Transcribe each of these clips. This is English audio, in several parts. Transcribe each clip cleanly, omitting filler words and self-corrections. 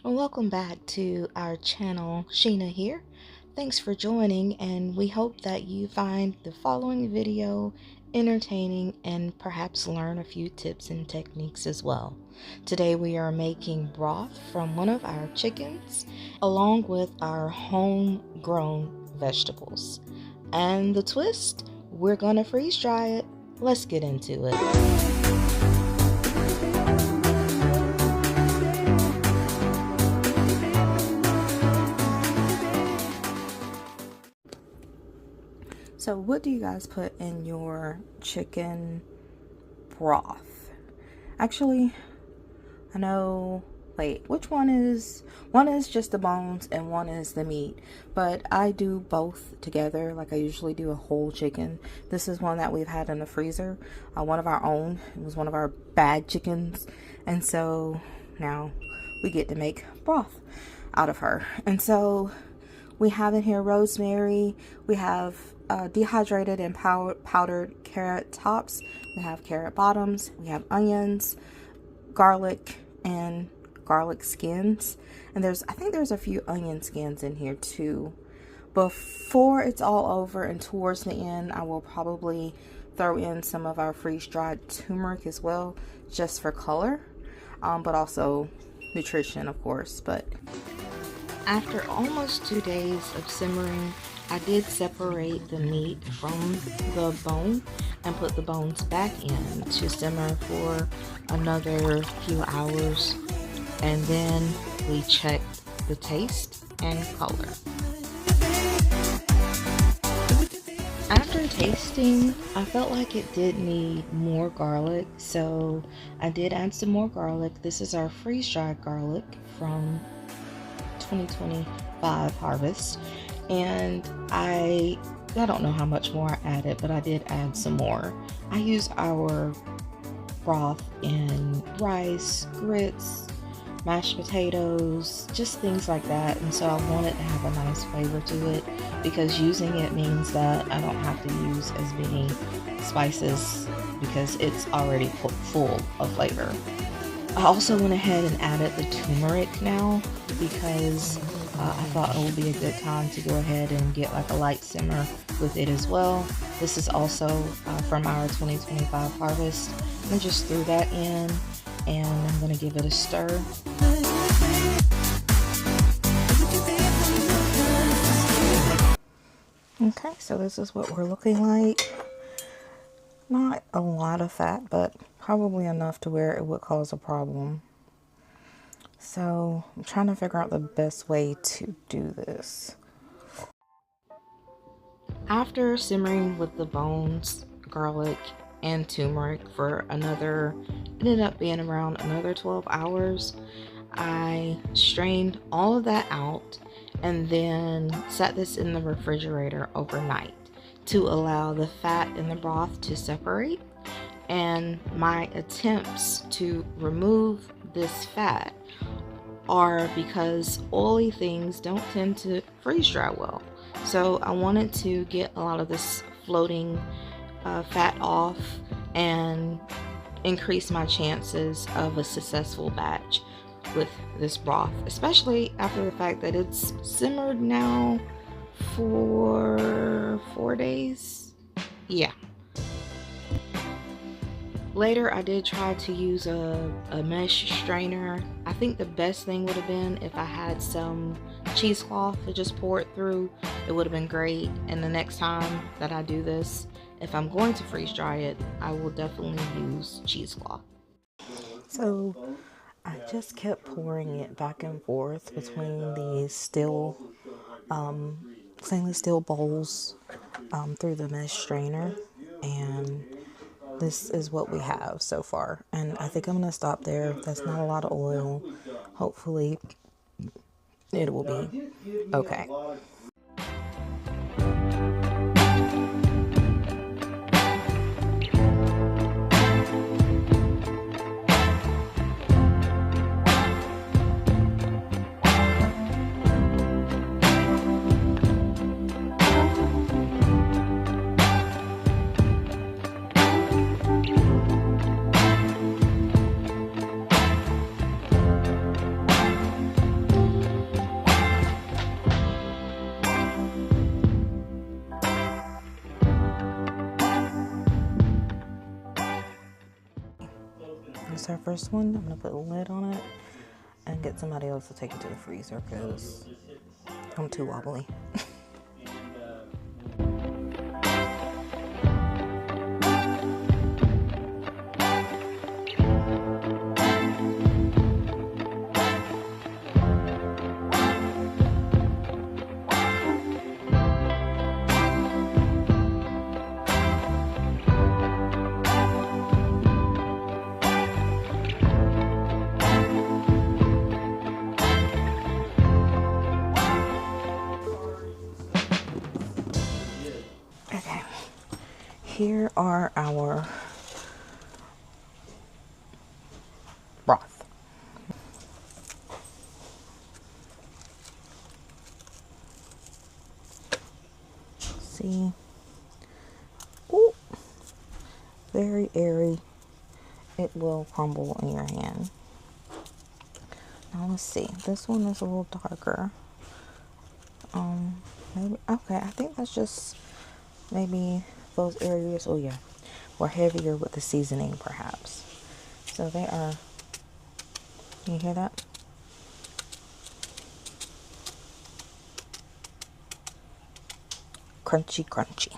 Well, welcome back to our channel. Sheena here. Thanks for joining, and we hope that you find the following video entertaining and perhaps learn a few tips and techniques as well. Today we are making broth from one of our chickens along with our homegrown vegetables. And the twist, we're gonna freeze dry it. Let's get into it. So what do you guys put in your chicken broth? Actually, I know, wait, which one is just the bones and one is the meat, but I do both together. Like I usually do a whole chicken. This is one that we've had in the freezer, one of our own. It was one of our bag chickens, and so now we get to make broth out of her. And so we have in here rosemary, we have dehydrated and powdered carrot tops, we have carrot bottoms, we have onions, garlic, and garlic skins. And I think there's a few onion skins in here too. Before it's all over and towards the end, I will probably throw in some of our freeze-dried turmeric as well, just for color, but also nutrition, of course. But after almost 2 days of simmering, I did separate the meat from the bone and put the bones back in to simmer for another few hours, and then we checked the taste and color. After tasting, I felt like it did need more garlic, so I did add some more garlic. This is our freeze-dried garlic from 2025 harvest, and I don't know how much more I added, but I did add some more. I use our broth in rice, grits, mashed potatoes, just things like that, and so I wanted to have a nice flavor to it, because using it means that I don't have to use as many spices because it's already full of flavor. I also went ahead and added the turmeric now because I thought it would be a good time to go ahead and get like a light simmer with it as well. This is also from our 2025 harvest. I just threw that in, and I'm going to give it a stir. Okay, so this is what we're looking like. Not a lot of fat, but probably enough to where it would cause a problem. So I'm trying to figure out the best way to do this. After simmering with the bones, garlic, and turmeric for it ended up being around another 12 hours, I strained all of that out and then set this in the refrigerator overnight to allow the fat in the broth to separate. And my attempts to remove this fat are because oily things don't tend to freeze dry well. So I wanted to get a lot of this floating fat off and increase my chances of a successful batch with this broth, especially after the fact that it's simmered now for 4 days. Yeah. Later, I did try to use a mesh strainer. I think the best thing would have been if I had some cheesecloth to just pour it through. It would have been great. And the next time that I do this, if I'm going to freeze dry it, I will definitely use cheesecloth. So I just kept pouring it back and forth between these stainless steel bowls through the mesh strainer, and this is what we have so far. And I think I'm gonna stop there. That's not a lot of oil. Hopefully it will be okay. our first one. I'm gonna put a lid on it and get somebody else to take it to the freezer because I'm too wobbly. Okay, here are our broth. See, ooh, very airy. It will crumble in your hand. Now let's see. This one is a little darker. Maybe okay. I think that's just maybe those areas. Oh yeah, were heavier with the seasoning, perhaps. So they are. Can you hear that? Crunchy, crunchy.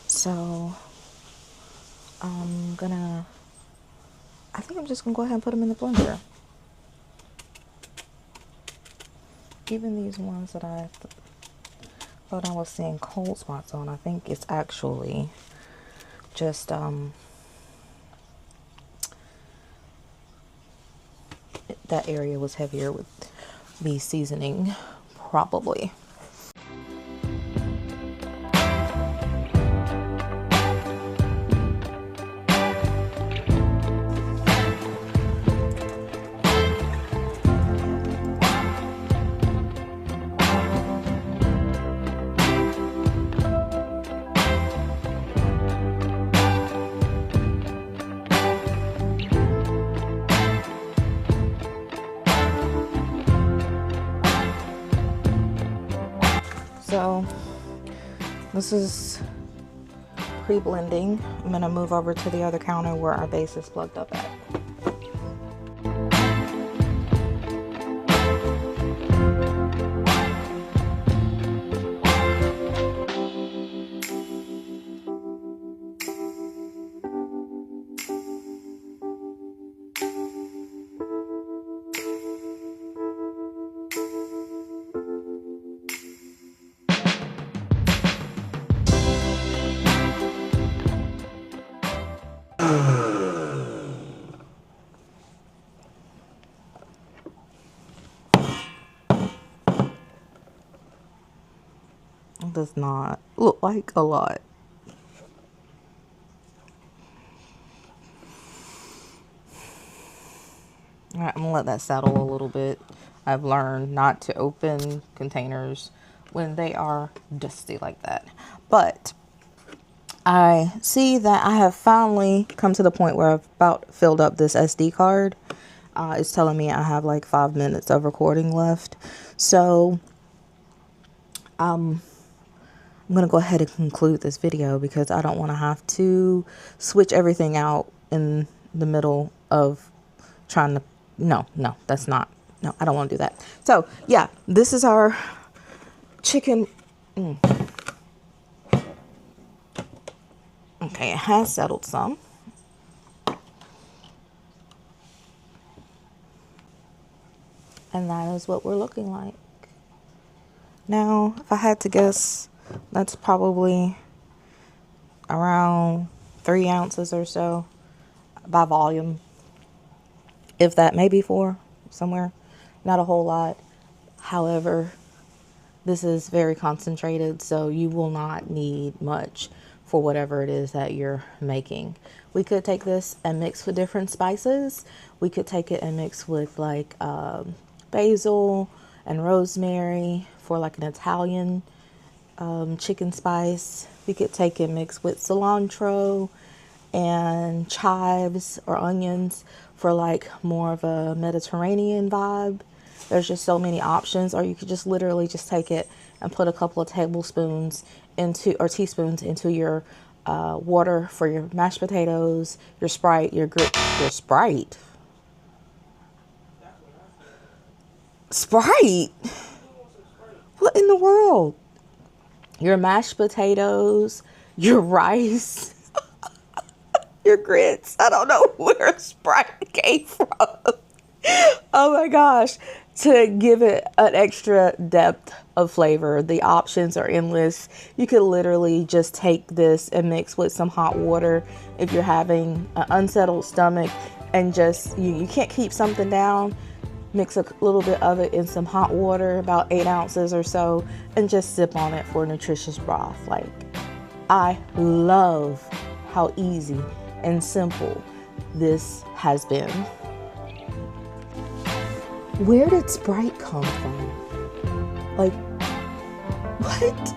So I think I'm just gonna go ahead and put them in the blender. Even these ones that I thought I was seeing cold spots on, I think it's actually just that area was heavier with the seasoning, probably. So this is pre-blending. I'm gonna move over to the other counter where our base is plugged up at. It does not look like a lot. All right, I'm gonna let that settle a little bit. I've learned not to open containers when they are dusty like that. But I see that I have finally come to the point where I've about filled up this SD card. It's telling me I have like 5 minutes of recording left. So I'm going to go ahead and conclude this video because I don't want to have to switch everything out in the middle of trying to, no, that's not, no, I don't want to do that. So yeah, this is our chicken. Okay, it has settled some. And that is what we're looking like. Now, if I had to guess, that's probably around 3 ounces or so by volume. If that, maybe 4 somewhere. Not a whole lot. However, this is very concentrated, so you will not need much for whatever it is that you're making. We could take this and mix with different spices. We could take it and mix with like basil and rosemary for like an Italian chicken spice. We could take and mix with cilantro and chives or onions for like more of a Mediterranean vibe. There's just so many options. Or you could just literally just take it and put a couple of tablespoons into, or teaspoons into your water for your mashed potatoes, your Sprite, your Sprite. Sprite? What in the world? Your mashed potatoes, your rice, your grits. I don't know where Sprite came from. Oh my gosh. To give it an extra depth of flavor, the options are endless. You could literally just take this and mix with some hot water if you're having an unsettled stomach, and just, you can't keep something down. Mix a little bit of it in some hot water, about 8 ounces or so, and just sip on it for nutritious broth. Like, I love how easy and simple this has been. Where did Sprite come from? Like, what?